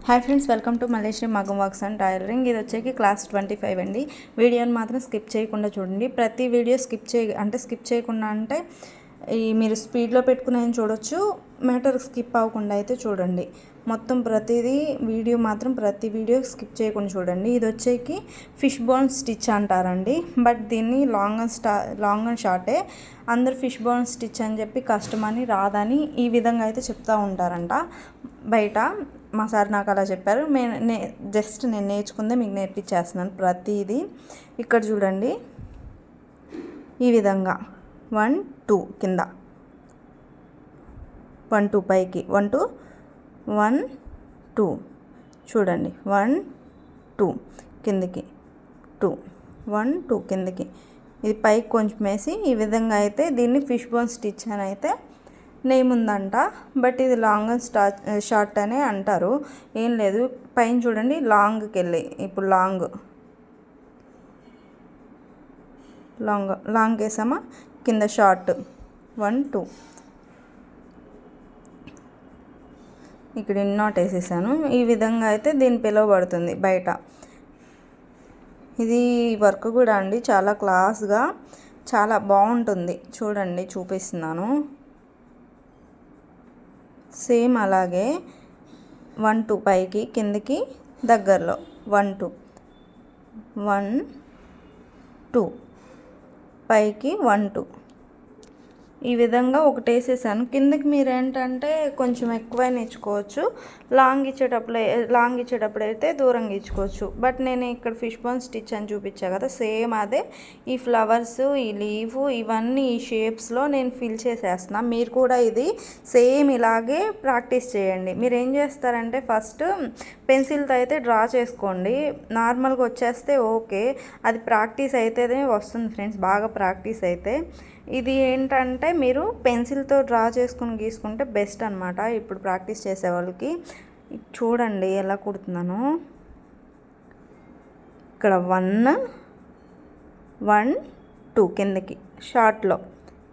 Hi friends, welcome to Malaysia Maggam works and tailoring. ఇది వచ్చేకి class 25 అండి. వీడియోని మాత్రం స్కిప్ చేయకుండా చూడండి. ప్రతి వీడియో స్కిప్ చేయకుండా అంటే మీరు స్పీడ్లో పెట్టుకుని చూడొచ్చు, మ్యాటర్ స్కిప్ అవ్వకుండా అయితే చూడండి. మొత్తం ప్రతి వీడియో స్కిప్ చేయకుండా చూడండి. ఇది వచ్చేకి ఫిష్ బోన్ స్టిచ్ అంటారండి, బట్ దీన్ని లాంగ్ అండ్ షార్టే. అందరు ఫిష్ బోన్ స్టిచ్ అని చెప్పి కష్టమని రాదని ఈ విధంగా అయితే చెప్తూ ఉంటారంట బయట. మా సార్ నాకు అలా చెప్పారు. నేను నేర్చుకుందే మీకు నేర్పించేస్తున్నాను ప్రతిదీ. ఇక్కడ చూడండి, ఈ విధంగా 1 2 కింద 1 2 పైకి 1 2 1 2 చూడండి, 1 2 కిందికి 2 1 2 కిందికి. ఇది పైకి కొంచెం వేసి ఈ విధంగా అయితే దీన్ని ఫిష్ బోన్ స్టిచ్ అని అయితే నేమ్ ఉందంట, బట్ ఇది లాంగ్ అండ్ షార్ట్ అనే అంటారు. ఏం లేదు, పైన చూడండి లాంగ్కి వెళ్ళి ఇప్పుడు లాంగ్ వేసామా, కింద షార్ట్ 1 2 ఇక్కడ ఇన్నాట్ వేసేసాను. ఈ విధంగా అయితే దీన్ని పిలువబడుతుంది బయట. ఇది వర్క్ కూడా అండి చాలా క్లాస్గా చాలా బాగుంటుంది. చూడండి, చూపిస్తున్నాను. సేమ్ అలాగే 1 2 పైకి కిందికి దగ్గరలో 1 2 1 2 పైకి 1 2 ఈ విధంగా ఒకటి వేసేసాను. కిందకి మీరు ఏంటంటే కొంచెం ఎక్కువ ఇచ్చుకోవచ్చు, లాంగ్ ఇచ్చేటప్పుడు అయితే దూరంగా ఇచ్చుకోవచ్చు. బట్ నేను ఇక్కడ ఫిష్ బోన్ స్టిచ్ అని చూపించా కదా, సేమ్ అదే. ఈ ఫ్లవర్స్, ఈ లీవ్, ఇవన్నీ ఈ షేప్స్లో నేను ఫిల్ చేసేస్తున్నా. మీరు కూడా ఇది సేమ్ ఇలాగే ప్రాక్టీస్ చేయండి. మీరు ఏం చేస్తారంటే ఫస్ట్ పెన్సిల్తో అయితే డ్రా చేసుకోండి. నార్మల్గా వచ్చేస్తే ఓకే, అది ప్రాక్టీస్ అయితేనే వస్తుంది ఫ్రెండ్స్, బాగా ప్రాక్టీస్ అయితే. ఇది ఏంటంటే మీరు పెన్సిల్తో డ్రా చేసుకుని గీసుకుంటే బెస్ట్ అనమాట ఇప్పుడు ప్రాక్టీస్ చేసే వాళ్ళకి. చూడండి ఎలా కుడుతున్నాను. ఇక్కడ 1 1 2 కిందకి షార్ట్లో,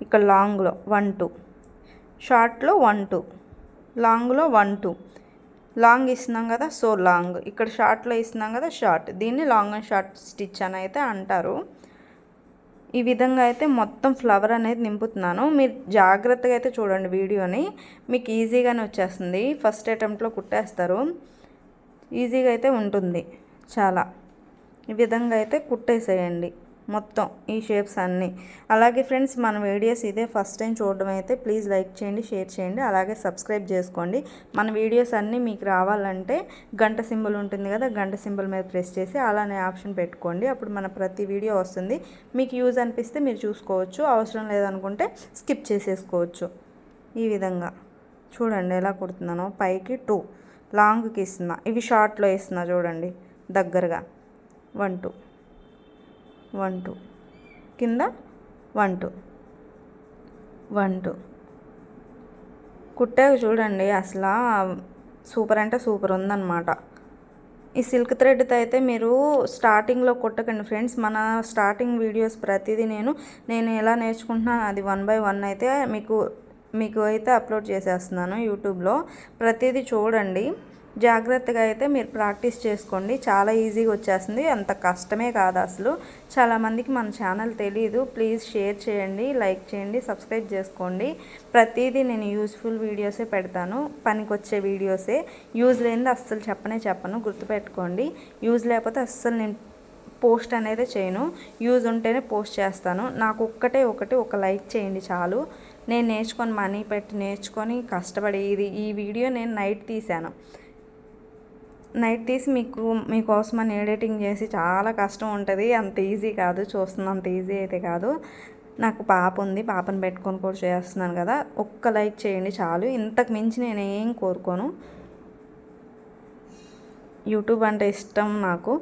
ఇక్కడ లాంగ్లో 1 2 షార్ట్లో 1 2 లాంగ్లో 1 2 లాంగ్ ఇస్తున్నాం కదా, సో లాంగ్. ఇక్కడ షార్ట్లో ఇస్తున్నాం కదా, షార్ట్. దీన్ని లాంగ్ అండ్ షార్ట్ స్టిచ్ అని అయితే అంటారు. ఈ విధంగా అయితే మొత్తం ఫ్లవర్ అనేది నింపుతున్నాను. మీరు జాగ్రత్తగా అయితే చూడండి వీడియోని, మీకు ఈజీగానే వచ్చేస్తుంది. ఫస్ట్ అటెంప్ట్లో కుట్టేస్తారు, ఈజీగా అయితే ఉంటుంది చాలా. ఈ విధంగా అయితే కుట్టేసేయండి మొత్తం ఈ షేప్స్ అన్నీ. అలాగే ఫ్రెండ్స్, మన వీడియోస్ ఇదే ఫస్ట్ టైం చూడడం అయితే ప్లీజ్ లైక్ చేయండి, షేర్ చేయండి, అలాగే సబ్స్క్రైబ్ చేసుకోండి. మన వీడియోస్ అన్నీ మీకు రావాలంటే గంట సింబల్ ఉంటుంది కదా, గంట సింబల్ మీద ప్రెస్ చేసి అలానే ఆప్షన్ పెట్టుకోండి. అప్పుడు మన ప్రతి వీడియో వస్తుంది. మీకు యూజ్ అనిపిస్తే మీరు చూసుకోవచ్చు, అవసరం లేదనుకుంటే స్కిప్ చేసేసుకోవచ్చు. ఈ విధంగా చూడండి ఎలా కుడుతున్నానో. పైకి 2 లాంగ్కి ఇస్తున్నా, ఇవి షార్ట్లో ఇస్తున్నా చూడండి దగ్గరగా. 1 2 1 2 కింద 1 2 1 2 కుట్టాక చూడండి, అసలు సూపర్ అంటే సూపర్ ఉందన్నమాట. ఈ సిల్క్ థ్రెడ్తో అయితే మీరు స్టార్టింగ్లో కుట్టకండి ఫ్రెండ్స్. మన స్టార్టింగ్ వీడియోస్ ప్రతిదీ నేను ఎలా నేర్చుకుంటున్నాను అది 1 by 1 అయితే మీకు అయితే అప్లోడ్ చేసేస్తున్నాను యూట్యూబ్లో. ప్రతిదీ చూడండి, జాగ్రత్తగా అయితే మీరు ప్రాక్టీస్ చేసుకోండి. చాలా ఈజీగా వచ్చేస్తుంది, అంత కష్టమే కాదు అసలు. చాలామందికి మన ఛానల్ తెలీదు. ప్లీజ్ షేర్ చేయండి, లైక్ చేయండి, సబ్స్క్రైబ్ చేసుకోండి. ప్రతిదీ నేను యూజ్ఫుల్ వీడియోసే పెడతాను, పనికొచ్చే వీడియోసే. యూజ్ లేనిది అస్సలు చెప్పను, గుర్తుపెట్టుకోండి. యూజ్ లేకపోతే అస్సలు నేను పోస్ట్ అనేది చేయను, యూజ్ ఉంటేనే పోస్ట్ చేస్తాను. నాకు ఒక లైక్ చేయండి చాలు. నేను మనీ పెట్టి నేర్చుకొని కష్టపడి ఈ వీడియో నేను నైట్ తీశాను. నైట్ తీసి మీకోసమని ఎడిటింగ్ చేసి చాలా కష్టం ఉంటుంది, అంత ఈజీ కాదు. చూస్తున్నంత ఈజీ అయితే కాదు. నాకు పాప ఉంది, పాపను పెట్టుకొని కూడా చేస్తున్నాను కదా. ఒక్క లైక్ చేయండి చాలు, ఇంతకు మించి నేను ఏం కోరుకోను. యూట్యూబ్ అంటే ఇష్టం నాకు,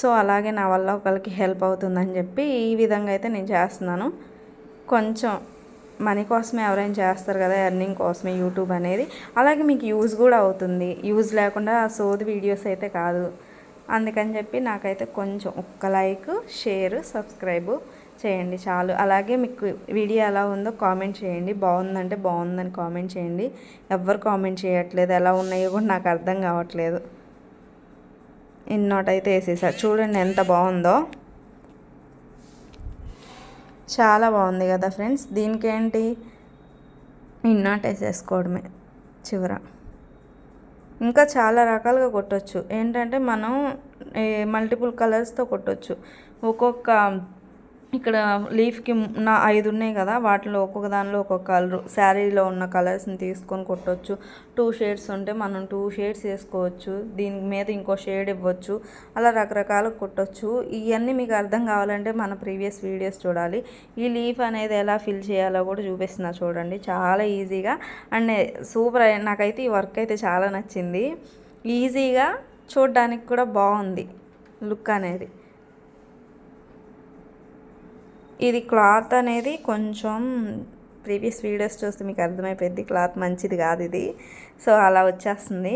సో అలాగే నా వల్ల ఒకరికి హెల్ప్ అవుతుందని చెప్పి ఈ విధంగా అయితే నేను చేస్తున్నాను. కొంచెం మనీ కోసమే ఎవరైనా చేస్తారు కదా, ఎర్నింగ్ కోసమే యూట్యూబ్ అనేది. అలాగే మీకు యూజ్ కూడా అవుతుంది, యూజ్ లేకుండా సోది వీడియోస్ అయితే కాదు. అందుకని చెప్పి నాకైతే కొంచెం ఒక్క లైక్, షేర్, సబ్స్క్రైబ్ చేయండి చాలు. అలాగే మీకు వీడియో ఎలా ఉందో కామెంట్ చేయండి. బాగుందంటే బాగుందని కామెంట్ చేయండి. ఎవ్వరు కామెంట్ చేయట్లేదు, ఎలా ఉన్నాయో కూడా నాకు అర్థం కావట్లేదు. ఇన్నోట్ అయితే వేసేసారు. చూడండి ఎంత బాగుందో, చాలా బాగుంది కదా ఫ్రెండ్స్. దీనికి ఏంటి, ఇన్నోట్ వేసేసుకోవడమే చివర. ఇంకా చాలా రకాలుగా కొట్టవచ్చు. ఏంటంటే మనం మల్టిపుల్ కలర్స్తో కొట్టవచ్చు. ఒక్కొక్క ఇక్కడ లీఫ్కి 5 ఉన్నాయి కదా, వాటిలో ఒక్కొక్క దానిలో ఒక్కొక్క కలరు, శారీలో ఉన్న కలర్స్ని తీసుకొని కొట్టవచ్చు. 2 షేడ్స్ ఉంటే మనం 2 షేడ్స్ వేసుకోవచ్చు, దీని మీద ఇంకో షేడ్ ఇవ్వచ్చు, అలా రకరకాలుగా కొట్టవచ్చు. ఇవన్నీ మీకు అర్థం కావాలంటే మన ప్రీవియస్ వీడియోస్ చూడాలి. ఈ లీఫ్ అనేది ఎలా ఫిల్ చేయాలో కూడా చూపిస్తున్నా చూడండి, చాలా ఈజీగా. And super. నాకైతే ఈ వర్క్ అయితే చాలా నచ్చింది. ఈజీగా, చూడడానికి కూడా బాగుంది లుక్ అనేది. ఇది క్లాత్ అనేది కొంచెం ప్రీవియస్ వీడియోస్ చూస్తే మీకు అర్థమైపోయింది, క్లాత్ మంచిది కాదు ఇది. సో అలా వచ్చేస్తుంది.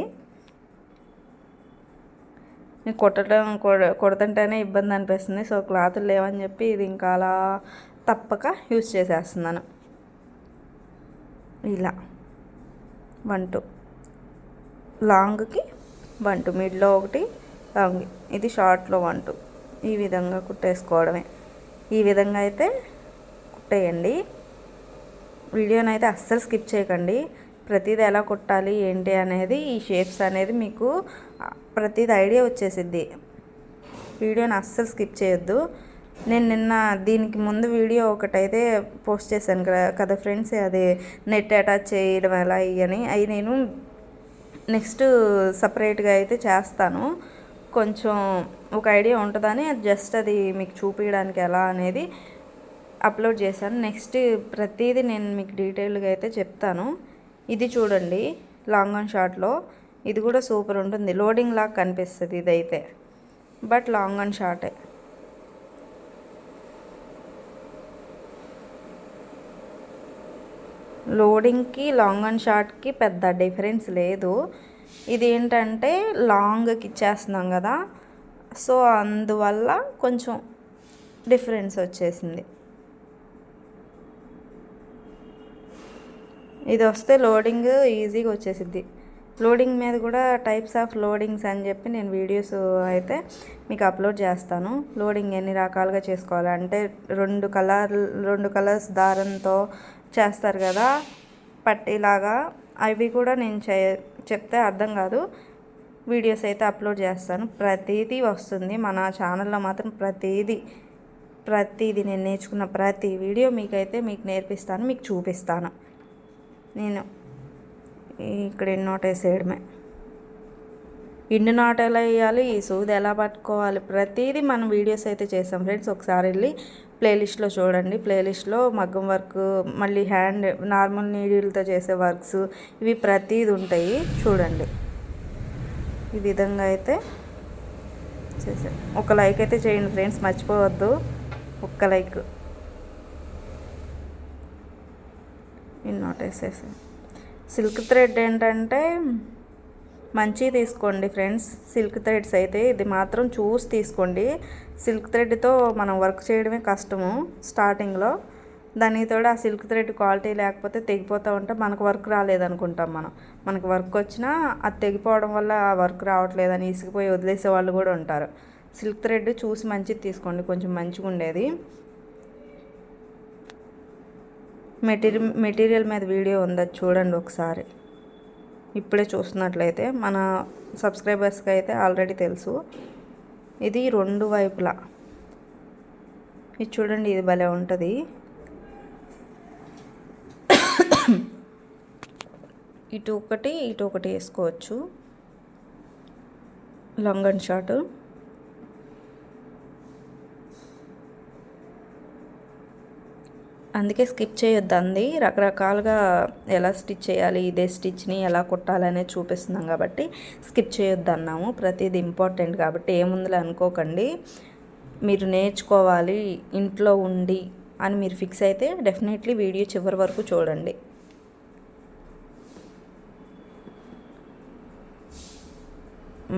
కొడుతుంటేనే ఇబ్బంది అనిపిస్తుంది. సో క్లాత్ లేవని చెప్పి ఇది ఇంకా అలా తప్పక యూజ్ చేసేస్తున్నాను. ఇలా 1 2 లాంగ్కి 1 2, మిడ్లో ఒకటి లాంగ్, ఇది షార్ట్లో 1 2. ఈ విధంగా కుట్టేసుకోవడమే. ఈ విధంగా అయితే కుట్టేయండి. వీడియోని అయితే అస్సలు స్కిప్ చేయకండి. ప్రతిదీ ఎలా కుట్టాలి ఏంటి అనేది, ఈ షేప్స్ అనేది మీకు ప్రతిదీ ఐడియా వచ్చేసిద్ది. వీడియోని అస్సలు స్కిప్ చేయొద్దు. నేను నిన్న దీనికి ముందు వీడియో ఒకటైతే పోస్ట్ చేశాను కదా ఫ్రెండ్స్, అది నెట్ అటాచ్ చేయడం ఎలా అని. అవి నేను నెక్స్ట్ సపరేట్గా అయితే చేస్తాను. కొంచెం ఒక ఐడియా ఉంటుందని జస్ట్ అది మీకు చూపించడానికి ఎలా అనేది అప్లోడ్ చేశాను. నెక్స్ట్ ప్రతిదీ నేను మీకు డీటెయిల్గా అయితే చెప్తాను. ఇది చూడండి, లాంగ్ అండ్ షార్ట్లో ఇది కూడా సూపర్ ఉంటుంది. లోడింగ్ లాగా కనిపిస్తుంది ఇదైతే, బట్ లాంగ్ అండ్ షార్టే. లోడింగ్కి లాంగ్ అండ్ షార్ట్కి పెద్ద డిఫరెన్స్ లేదు. ఇది ఏంటంటే లాంగ్కి ఇచ్చేస్తున్నాం కదా, సో అందువల్ల కొంచెం డిఫరెన్స్ వచ్చేసింది. ఇది వస్తే లోడింగ్ ఈజీగా వచ్చేసిద్ది. లోడింగ్ మీద కూడా టైప్స్ ఆఫ్ లోడింగ్స్ అని చెప్పి నేను వీడియోస్ అయితే మీకు అప్లోడ్ చేస్తాను. లోడింగ్ ఎన్ని రకాలుగా చేసుకోవాలంటే 2 కలర్స్ దారంతో చేస్తారు కదా పట్టీలాగా, అవి కూడా నేను చెప్తే అర్థం కాదు. వీడియోస్ అయితే అప్లోడ్ చేస్తాను. ప్రతిదీ వస్తుంది మన ఛానల్లో మాత్రం. ప్రతిదీ నేను నేర్చుకున్న ప్రతి వీడియో మీకు నేర్పిస్తాను, మీకు చూపిస్తాను. నేను ఇక్కడ ఇన్నోట్ వేసేయడమే. ఇన్ని నాట్ ఎలా వేయాలి, ఈ సూది ఎలా పట్టుకోవాలి, ప్రతిదీ మనం వీడియోస్ అయితే చేస్తాం ఫ్రెండ్స్. ఒకసారి వెళ్ళి ప్లేలిస్ట్లో చూడండి. ప్లేలిస్ట్లో మగ్గం వర్క్, మళ్ళీ హ్యాండ్ నార్మల్ నీడిల్తో చేసే వర్క్స్, ఇవి ప్రతిదీ ఉంటాయి, చూడండి. ఈ విధంగా అయితే చేసాను. ఒక లైక్ అయితే చేయండి ఫ్రెండ్స్, మర్చిపోవద్దు. ఒక్క లైక్. ఇన్నోట్ వేసేసి సిల్క్ థ్రెడ్ ఏంటంటే మంచిగా తీసుకోండి ఫ్రెండ్స్. సిల్క్ థ్రెడ్స్ అయితే ఇది మాత్రం చూసి తీసుకోండి. సిల్క్ థ్రెడ్తో మనం వర్క్ చేయడమే కష్టము స్టార్టింగ్లో. దానికి తోడు ఆ సిల్క్ థ్రెడ్ క్వాలిటీ లేకపోతే తెగిపోతూ ఉంటే మనకు వర్క్ రాలేదనుకుంటాం. మనకు వర్క్ వచ్చినా అది తెగిపోవడం వల్ల ఆ వర్క్ రావట్లేదని ఇసిగిపోయి వదిలేసే వాళ్ళు కూడా ఉంటారు. సిల్క్ థ్రెడ్ చూసి మంచిది తీసుకోండి, కొంచెం మంచిగా ఉండేది. మెటీరియల్ మీద వీడియో ఉందా చూడండి ఒకసారి. ఇప్పుడే చూస్తున్నట్లయితే మన సబ్స్క్రైబర్స్కి అయితే ఆల్రెడీ తెలుసు. ఇది 2 వైపులా ఇది చూడండి, ఇది భలే ఉంటుంది. ఇటు ఒకటి వేసుకోవచ్చు. Long and short. అందుకే స్కిప్ చేయొద్దు అంది. రకరకాలుగా ఎలా స్టిచ్ చేయాలి, ఇదే స్టిచ్ని ఎలా కుట్టాలనేది చూపిస్తున్నాం కాబట్టి స్కిప్ చేయొద్దు అన్నాము. ప్రతిదీ ఇంపార్టెంట్ కాబట్టి ఏముందిలే అనుకోకండి. మీరు నేర్చుకోవాలి ఇంట్లో ఉండి అని మీరు ఫిక్స్ అయితే డెఫినెట్లీ వీడియో చివరి వరకు చూడండి.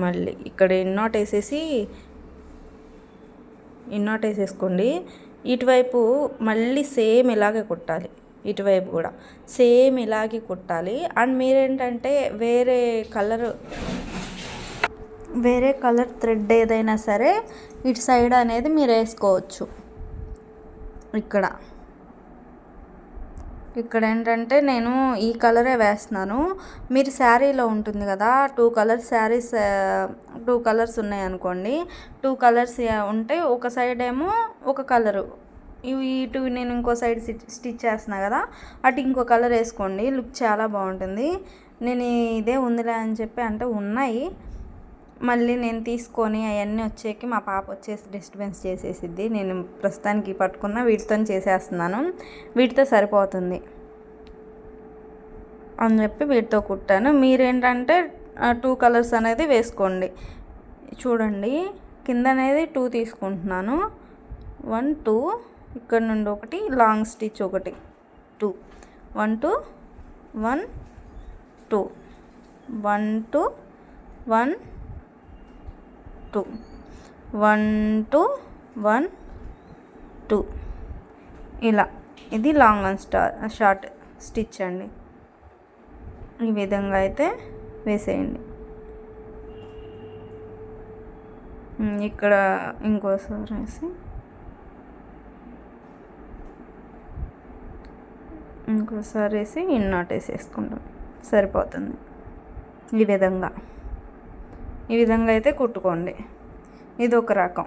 మళ్ళీ ఇక్కడ ఇన్నోట్ వేసేసుకోండి. ఇటువైపు మళ్ళీ సేమ్ ఇలాగే కుట్టాలి. ఇటువైపు కూడా సేమ్ ఇలాగే కుట్టాలి. అండ్ మీరేంటంటే వేరే వేరే కలర్ థ్రెడ్ ఏదైనా సరే ఇటు సైడ్ అనేది మీరు వేసుకోవచ్చు. ఇక్కడ ఏంటంటే నేను ఈ కలరే వేస్తున్నాను. మీరు శారీలో ఉంటుంది కదా, 2 కలర్స్ ఉన్నాయనుకోండి, 2 కలర్స్ ఉంటే ఒక సైడ్ ఏమో ఒక కలరు, ఇటు నేను ఇంకో సైడ్ స్టిచ్ చేస్తున్నా కదా, అటు ఇంకో కలర్ వేసుకోండి. లుక్ చాలా బాగుంటుంది. నేను ఇదే ఉందిలే అని చెప్పి అంటే ఉన్నాయి, మళ్ళీ నేను తీసుకొని అవన్నీ వచ్చేకి మా పాప వచ్చేసి డిస్టర్బెన్స్ చేసేసిద్ది. నేను ప్రస్తుతానికి పట్టుకున్న వీటితో చేసేస్తున్నాను, వీటితో సరిపోతుంది అని చెప్పి వీటితో కుట్టాను. మీరేంటంటే 2 కలర్స్ అనేది వేసుకోండి. చూడండి, కింద అనేది 2 తీసుకుంటున్నాను. 1 2, ఇక్కడ నుండి ఒకటి లాంగ్ స్టిచ్, ఒకటి 2, 1 2 1 2 1 2 1 2 1 2 1 2 ఇలా. ఇది లాంగ్ అండ్ షార్ట్ స్టిచ్ అండి. ఈ విధంగా అయితే వేసేయండి. ఇక్కడ ఇంకోసారి వేసి ఇన్నాట్ వేసేసుకుంటాం, సరిపోతుంది. ఈ విధంగా అయితే కుట్టుకోండి. ఇది ఒక రకం.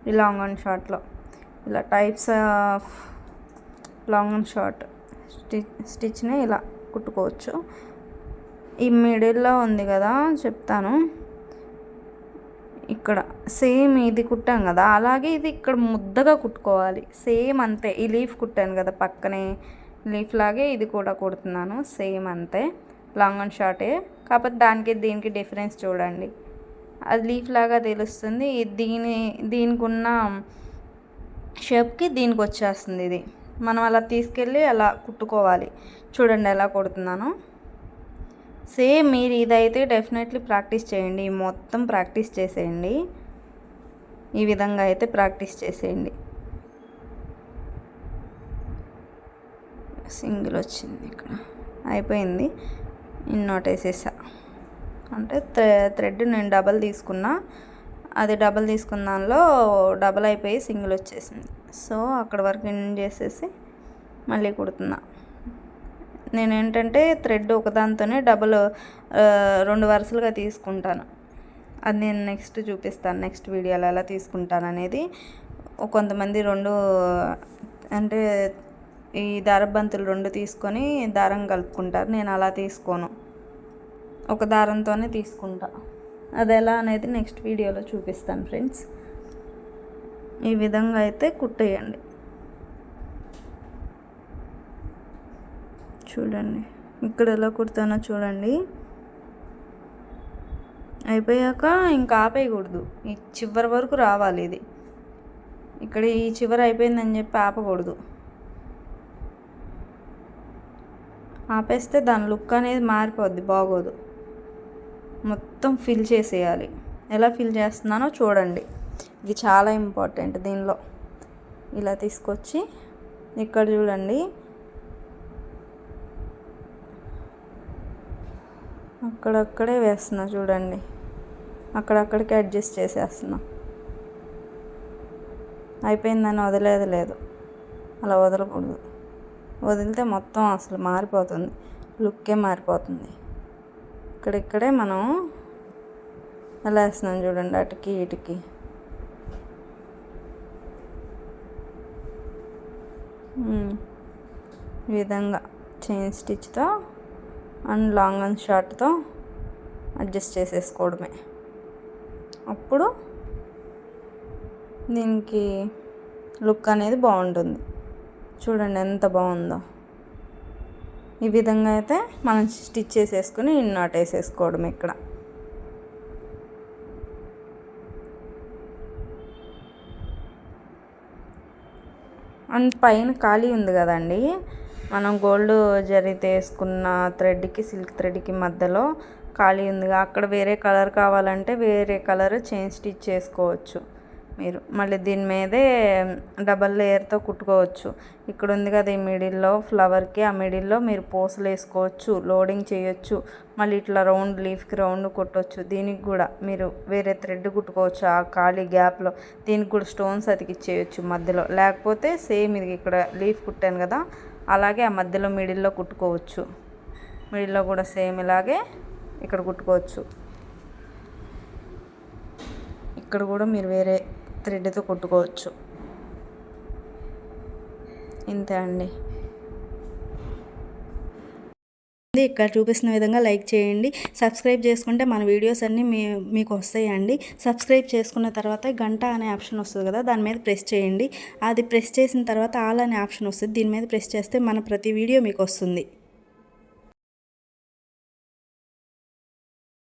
ఈ లాంగ్ అండ్ షార్ట్లో ఇలా types of long and short స్టిచ్ని ఇలా కుట్టుకోవచ్చు. ఈ మిడిల్లో ఉంది కదా, చెప్తాను. ఇక్కడ సేమ్ ఇది కుట్టాం కదా, అలాగే ఇది ఇక్కడ ముద్దగా కుట్టుకోవాలి. సేమ్ అంతే. ఈ లీఫ్ కుట్టాను కదా పక్కనే, లీఫ్ లాగే ఇది కూడా కుడుతున్నాను. సేమ్ అంతే, లాంగ్ అండ్ షార్టే. కాకపోతే దీనికి డిఫరెన్స్ చూడండి. అది లీఫ్ లాగా తెలుస్తుంది, దీనికి ఉన్న షేప్కి దీనికి వచ్చేస్తుంది. ఇది మనం అలా తీసుకెళ్ళి అలా కుట్టుకోవాలి. చూడండి ఎలా కుడుతున్నాను. సేమ్ మీరు ఇదైతే డెఫినెట్లీ ప్రాక్టీస్ చేయండి, మొత్తం ప్రాక్టీస్ చేసేయండి. ఈ విధంగా అయితే ప్రాక్టీస్ చేసేయండి. సింగిల్ వచ్చింది, ఇక్కడ అయిపోయింది. ఇన్నోట్ వేసేసా అంటే థ్రెడ్ నేను డబల్ తీసుకున్నా, అది డబల్ తీసుకున్న దానిలో డబల్ అయిపోయి సింగిల్ వచ్చేసింది. సో అక్కడ వరకు ఎండ్ చేసేసి మళ్ళీ కుడుతున్నా. నేను ఏంటంటే థ్రెడ్ ఒకదాంతోనే డబల్ 2 వరుసలుగా తీసుకుంటాను. అది నేను నెక్స్ట్ చూపిస్తాను, నెక్స్ట్ వీడియోలో ఎలా తీసుకుంటాను అనేది. కొంతమంది 2 అంటే ఈ దారబంతులు 2 తీసుకొని దారం కలుపుకుంటారు. నేను అలా తీసుకోను, ఒక దారంతోనే తీసుకుంటా. అది ఎలా అనేది నెక్స్ట్ వీడియోలో చూపిస్తాను ఫ్రెండ్స్. ఈ విధంగా అయితే కుట్టేయండి. చూడండి ఇక్కడ ఎలా కుడతానో చూడండి. అయిపోయాక ఇంకా ఆపేయకూడదు, ఈ చివరి వరకు రావాలి. ఇది ఇక్కడ ఈ చివరి అయిపోయిందని చెప్పి ఆపకూడదు. ఆపేస్తే దాని లుక్ అనేది మారిపోద్ది, బాగోదు. మొత్తం ఫిల్ చేసేయాలి. ఎలా ఫిల్ చేస్తున్నానో చూడండి, ఇది చాలా ఇంపార్టెంట్. దీనిలో ఇలా తీసుకొచ్చి ఇక్కడ చూడండి, అక్కడక్కడే వేస్తున్నా చూడండి, అక్కడక్కడికి అడ్జస్ట్ చేసేస్తున్నా. అయిపోయిందని వదిలేదు లేదు, అలా వదలకూడదు. వదిలితే మొత్తం అసలు మారిపోతుంది, లుక్కే మారిపోతుంది. ఇక్కడిక్కడే మనం ఎలా వేస్తున్నాం చూడండి, అటుకి ఇటుకి. ఈ విధంగా చైన్ స్టిచ్తో అండ్ లాంగ్ అండ్ షార్ట్తో అడ్జస్ట్ చేసేసుకోవడమే. అప్పుడు దీనికి లుక్ అనేది బాగుంటుంది. చూడండి ఎంత బాగుందో. ఈ విధంగా అయితే మనం స్టిచ్ చేసేసుకుని ఇన్నాట్ వేసేసుకోవడం. ఇక్కడ అండ్ పైన ఖాళీ ఉంది కదండి, మనం గోల్డ్ జరీతో వేసుకున్న థ్రెడ్కి సిల్క్ థ్రెడ్కి మధ్యలో ఖాళీ ఉందిగా, అక్కడ వేరే కలర్ కావాలంటే వేరే కలర్ చైన్ స్టిచ్ చేసుకోవచ్చు. మీరు మళ్ళీ దీని మీదే డబల్ లేయర్తో కుట్టుకోవచ్చు. ఇక్కడ ఉంది కదా ఈ మిడిల్లో ఫ్లవర్కి, ఆ మిడిల్లో మీరు పూసలు వేసుకోవచ్చు, లోడింగ్ చేయొచ్చు. మళ్ళీ ఇట్లా రౌండ్ లీఫ్కి రౌండ్ కుట్టవచ్చు. దీనికి కూడా మీరు వేరే థ్రెడ్ కుట్టుకోవచ్చు ఆ ఖాళీ గ్యాప్లో. దీనికి కూడా స్టోన్స్ అతికిచ్చేయచ్చు మధ్యలో, లేకపోతే సేమ్ ఇది ఇక్కడ లీఫ్ కుట్టాను కదా అలాగే ఆ మధ్యలో మిడిల్లో కుట్టుకోవచ్చు. మిడిల్లో కూడా సేమ్ ఇలాగే ఇక్కడ కుట్టుకోవచ్చు. ఇక్కడ కూడా మీరు వేరే థ్రెడ్తో కుట్టుకోవచ్చు. ఇంతే అండి. ఇక్కడ చూపిస్తున్న విధంగా లైక్ చేయండి. సబ్స్క్రైబ్ చేసుకుంటే మన వీడియోస్ అన్నీ మీకు వస్తాయండి. సబ్స్క్రైబ్ చేసుకున్న తర్వాత గంట అనే ఆప్షన్ వస్తుంది కదా, దాని మీద ప్రెస్ చేయండి. అది ప్రెస్ చేసిన తర్వాత ఆల్ అనే ఆప్షన్ వస్తుంది, దీని మీద ప్రెస్ చేస్తే మన ప్రతి వీడియో మీకు వస్తుంది.